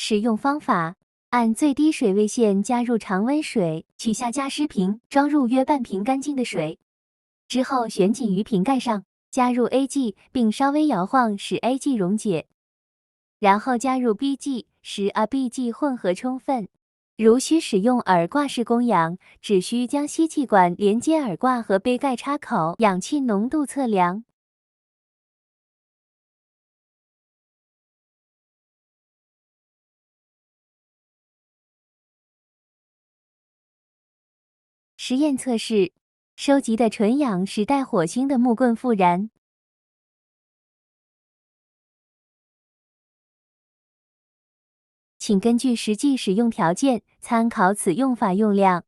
使用方法：按最低水位线加入常温水，取下加湿瓶，装入约半瓶干净的水。之后旋紧于瓶盖上，加入 A.G， 并稍微摇晃使 A.G 溶解。然后加入 B.G， 使 A、B.G 混合充分。如需使用耳挂式供氧，只需将吸气管连接耳挂和杯盖插口，氧气浓度测量。实验测试：收集的纯氧使带火星的木棍复燃。请根据实际使用条件参考此用法用量。